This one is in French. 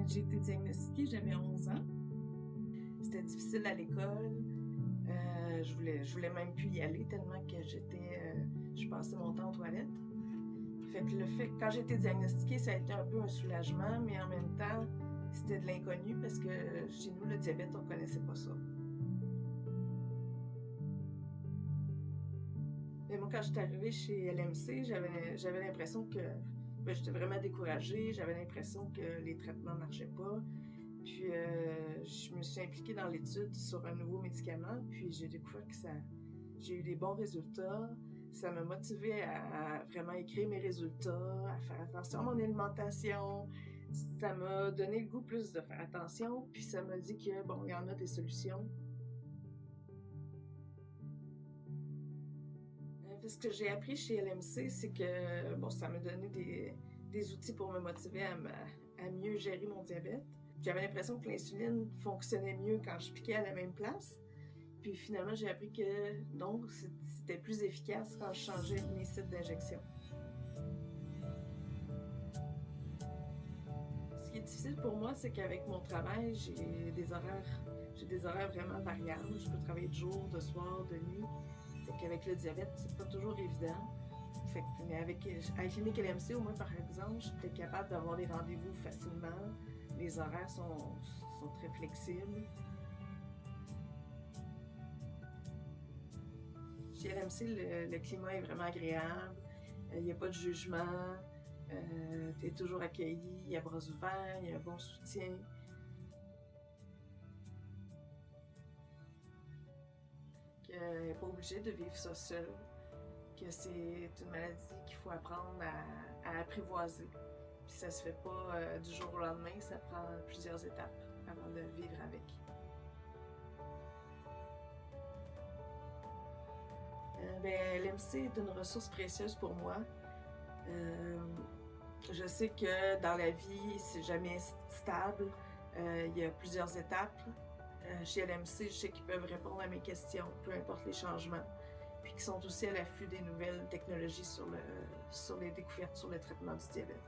J'ai été diagnostiquée, j'avais 11 ans. C'était difficile à l'école. Je voulais même plus y aller tellement que je passais mon temps aux toilettes. Fait que quand j'ai été diagnostiquée, ça a été un peu un soulagement, mais en même temps, c'était de l'inconnu parce que chez nous, le diabète, on connaissait pas ça. Mais moi, quand j'étais arrivée chez LMC, j'avais l'impression que j'étais vraiment découragée. J'avais l'impression que les traitements marchaient pas. Puis je me suis impliquée dans l'étude sur un nouveau médicament. Puis j'ai découvert que j'ai eu des bons résultats. Ça m'a motivée à vraiment écrire mes résultats, à faire attention à mon alimentation. Ça m'a donné le goût plus de faire attention. Puis ça m'a dit que bon, il y en a des solutions. Ce que j'ai appris chez LMC, c'est que bon, ça m'a donné des outils pour me motiver à mieux gérer mon diabète. J'avais l'impression que l'insuline fonctionnait mieux quand je piquais à la même place. Puis finalement, j'ai appris que donc c'était plus efficace quand je changeais mes sites d'injection. Ce qui est difficile pour moi, c'est qu'avec mon travail, j'ai des horaires vraiment variables. Je peux travailler de jour, de soir, de nuit. Fait qu'avec le diabète, c'est pas toujours évident. Mais avec la clinique LMC, au moins par exemple, j'étais capable d'avoir des rendez-vous facilement. Les horaires sont très flexibles. Chez LMC, le climat est vraiment agréable. Il n'y a pas de jugement. Tu es toujours accueilli, il y a bras ouverts, il y a un bon soutien. Elle n'est pas obligée de vivre ça seule, que c'est une maladie qu'il faut apprendre à apprivoiser. Puis ça se fait pas du jour au lendemain, ça prend plusieurs étapes avant de vivre avec. L'MC est une ressource précieuse pour moi. Je sais que dans la vie, c'est jamais stable. Il y a plusieurs étapes. Chez LMC, je sais qu'ils peuvent répondre à mes questions, peu importe les changements. Puis qu'ils sont aussi à l'affût des nouvelles technologies sur les découvertes sur le traitement du diabète.